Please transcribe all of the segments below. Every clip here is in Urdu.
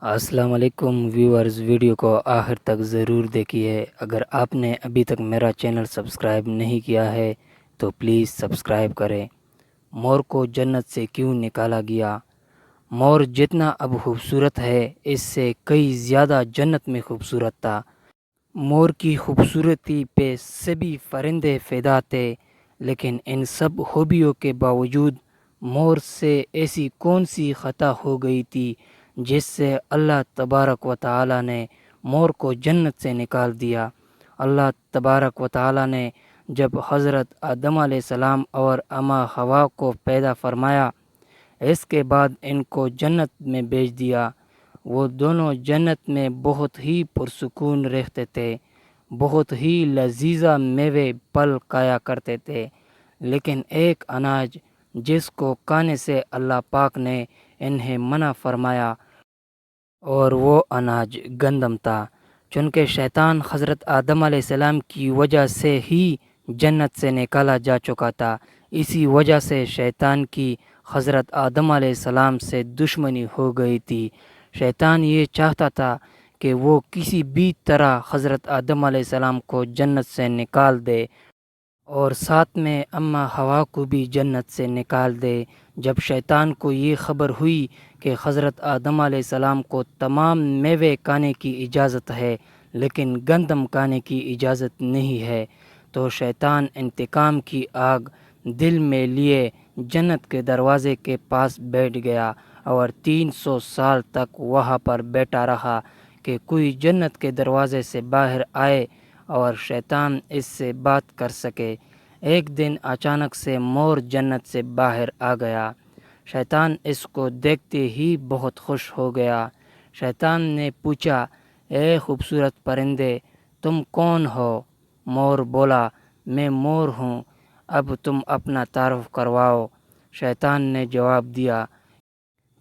السلام علیکم ویورز، ویڈیو کو آخر تک ضرور دیکھیے۔ اگر آپ نے ابھی تک میرا چینل سبسکرائب نہیں کیا ہے تو پلیز سبسکرائب کریں۔ مور کو جنت سے کیوں نکالا گیا؟ مور جتنا اب خوبصورت ہے اس سے کئی زیادہ جنت میں خوبصورت تھا۔ مور کی خوبصورتی پہ سبھی فرندے فدا تھے، لیکن ان سب خوبیوں کے باوجود مور سے ایسی کون سی خطا ہو گئی تھی جس سے اللہ تبارک و تعالی نے مور کو جنت سے نکال دیا۔ اللہ تبارک و تعالی نے جب حضرت آدم علیہ السلام اور اماں حوا کو پیدا فرمایا، اس کے بعد ان کو جنت میں بھیج دیا۔ وہ دونوں جنت میں بہت ہی پرسکون رہتے تھے، بہت ہی لذیذہ میوے پھل کھایا کرتے تھے، لیکن ایک اناج جس کو کھانے سے اللہ پاک نے انہیں منع فرمایا اور وہ اناج گندم تھا۔ چونکہ شیطان حضرت آدم علیہ السلام کی وجہ سے ہی جنت سے نکالا جا چکا تھا، اسی وجہ سے شیطان کی حضرت آدم علیہ السلام سے دشمنی ہو گئی تھی۔ شیطان یہ چاہتا تھا کہ وہ کسی بھی طرح حضرت آدم علیہ السلام کو جنت سے نکال دے اور ساتھ میں اماں حوا کو بھی جنت سے نکال دے۔ جب شیطان کو یہ خبر ہوئی کہ حضرت آدم علیہ السلام کو تمام میوے کھانے کی اجازت ہے لیکن گندم کھانے کی اجازت نہیں ہے، تو شیطان انتقام کی آگ دل میں لیے جنت کے دروازے کے پاس بیٹھ گیا اور 300 سال تک وہاں پر بیٹھا رہا کہ کوئی جنت کے دروازے سے باہر آئے اور شیطان اس سے بات کر سکے۔ ایک دن اچانک سے مور جنت سے باہر آ گیا۔ شیطان اس کو دیکھتے ہی بہت خوش ہو گیا۔ شیطان نے پوچھا، اے خوبصورت پرندے، تم کون ہو؟ مور بولا، میں مور ہوں، اب تم اپنا تعارف کرواؤ۔ شیطان نے جواب دیا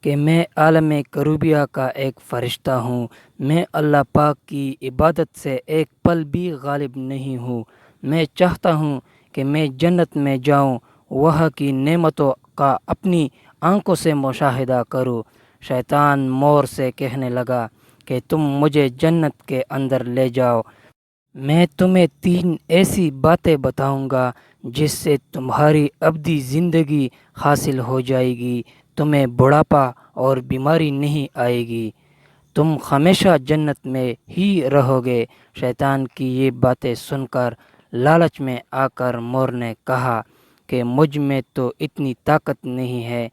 کہ میں عالم کروبیہ کا ایک فرشتہ ہوں، میں اللہ پاک کی عبادت سے ایک پل بھی غالب نہیں ہوں، میں چاہتا ہوں کہ میں جنت میں جاؤں، وہاں کی نعمتوں کا اپنی آنکھوں سے مشاہدہ کروں۔ شیطان مور سے کہنے لگا کہ تم مجھے جنت کے اندر لے جاؤ، میں تمہیں 3 ایسی باتیں بتاؤں گا جس سے تمہاری ابدی زندگی حاصل ہو جائے گی، تمہیں بڑھاپا اور بیماری نہیں آئے گی، تم ہمیشہ جنت میں ہی رہو گے۔ شیطان کی یہ باتیں سن کر لالچ میں آ کر مور نے کہا کہ مجھ میں تو اتنی طاقت نہیں ہے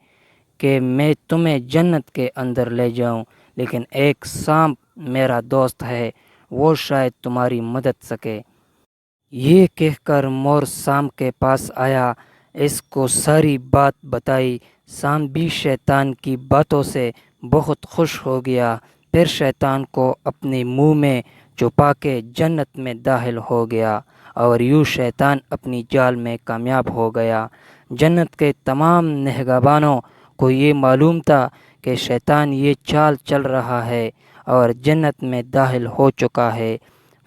کہ میں تمہیں جنت کے اندر لے جاؤں، لیکن ایک سانپ میرا دوست ہے، وہ شاید تمہاری مدد سکے۔ یہ کہہ کر مور سانپ کے پاس آیا، اس کو ساری بات بتائی۔ سانپ بھی شیطان کی باتوں سے بہت خوش ہو گیا، پھر شیطان کو اپنے منہ میں چھپا کے جنت میں داخل ہو گیا اور یوں شیطان اپنی جال میں کامیاب ہو گیا۔ جنت کے تمام نگہبانوں کو یہ معلوم تھا کہ شیطان یہ چال چل رہا ہے اور جنت میں داخل ہو چکا ہے۔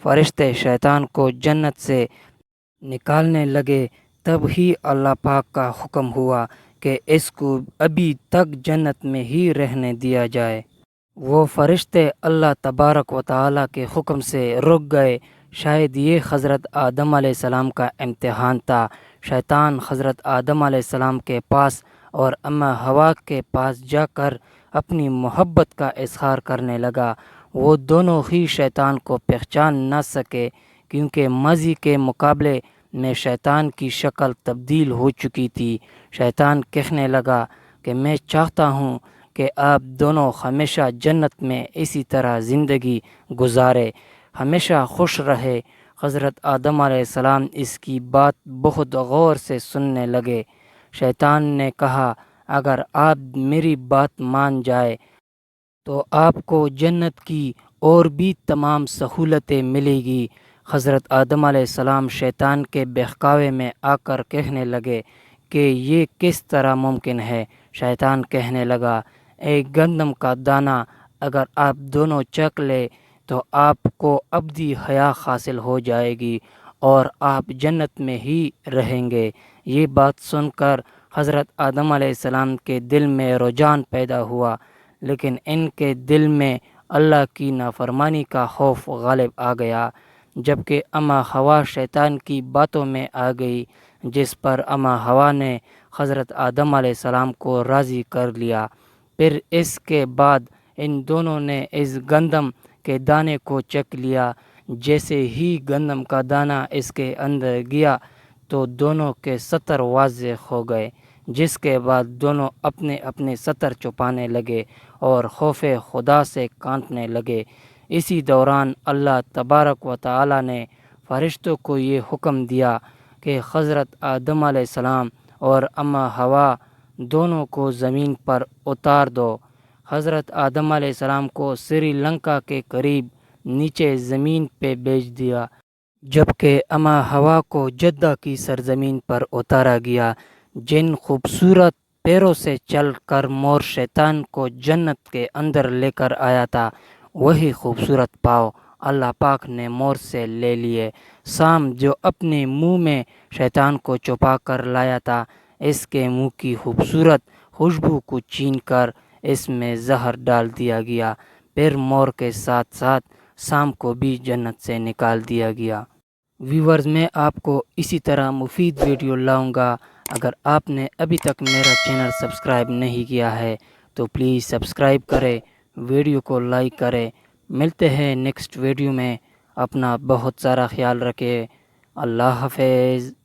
فرشتے شیطان کو جنت سے نکالنے لگے، تب ہی اللہ پاک کا حکم ہوا کہ اس کو ابھی تک جنت میں ہی رہنے دیا جائے۔ وہ فرشتے اللہ تبارک و تعالی کے حکم سے رک گئے۔ شاید یہ حضرت آدم علیہ السلام کا امتحان تھا۔ شیطان حضرت آدم علیہ السلام کے پاس اور اماں حوا کے پاس جا کر اپنی محبت کا اظہار کرنے لگا۔ وہ دونوں ہی شیطان کو پہچان نہ سکے کیونکہ ماضی کے مقابلے میں شیطان کی شکل تبدیل ہو چکی تھی۔ شیطان کہنے لگا کہ میں چاہتا ہوں کہ آپ دونوں ہمیشہ جنت میں اسی طرح زندگی گزارے، ہمیشہ خوش رہے۔ حضرت آدم علیہ السلام اس کی بات بہت غور سے سننے لگے۔ شیطان نے کہا، اگر آپ میری بات مان جائے تو آپ کو جنت کی اور بھی تمام سہولتیں ملے گی۔ حضرت آدم علیہ السلام شیطان کے بہکاوے میں آ کر کہنے لگے کہ یہ کس طرح ممکن ہے؟ شیطان کہنے لگا، ایک گندم کا دانہ اگر آپ دونوں چکھ لے تو آپ کو ابدی حیات حاصل ہو جائے گی اور آپ جنت میں ہی رہیں گے۔ یہ بات سن کر حضرت آدم علیہ السلام کے دل میں رجحان پیدا ہوا، لیکن ان کے دل میں اللہ کی نافرمانی کا خوف غالب آ گیا، جبکہ اما حوا شیطان کی باتوں میں آ گئی، جس پر اما حوا نے حضرت آدم علیہ السلام کو راضی کر لیا۔ پھر اس کے بعد ان دونوں نے اس گندم کے دانے کو چکھ لیا۔ جیسے ہی گندم کا دانہ اس کے اندر گیا تو دونوں کے سطر واضح ہو گئے، جس کے بعد دونوں اپنے اپنے سطر چھپانے لگے اور خوف خدا سے کانپنے لگے۔ اسی دوران اللہ تبارک و تعالی نے فرشتوں کو یہ حکم دیا کہ حضرت آدم علیہ السلام اور اما حوا دونوں کو زمین پر اتار دو۔ حضرت آدم علیہ السلام کو سری لنکا کے قریب نیچے زمین پہ بھیج دیا، جبکہ اما حوا کو جدہ کی سرزمین پر اتارا گیا۔ جن خوبصورت پیروں سے چل کر مور شیطان کو جنت کے اندر لے کر آیا تھا، وہی خوبصورت پاؤں اللہ پاک نے مور سے لے لیے۔ سام جو اپنے منہ میں شیطان کو چھپا کر لایا تھا، اس کے منہ کی خوبصورت خوشبو کو چھین کر اس میں زہر ڈال دیا گیا۔ پھر مور کے ساتھ ساتھ سام کو بھی جنت سے نکال دیا گیا۔ ویورز، میں آپ کو اسی طرح مفید ویڈیو لاؤں گا۔ اگر آپ نے ابھی تک میرا چینل سبسکرائب نہیں کیا ہے تو پلیز سبسکرائب کریں، ویڈیو کو لائک کریں۔ ملتے ہیں نیکسٹ ویڈیو میں، اپنا بہت سارا خیال رکھیں۔ اللہ حافظ۔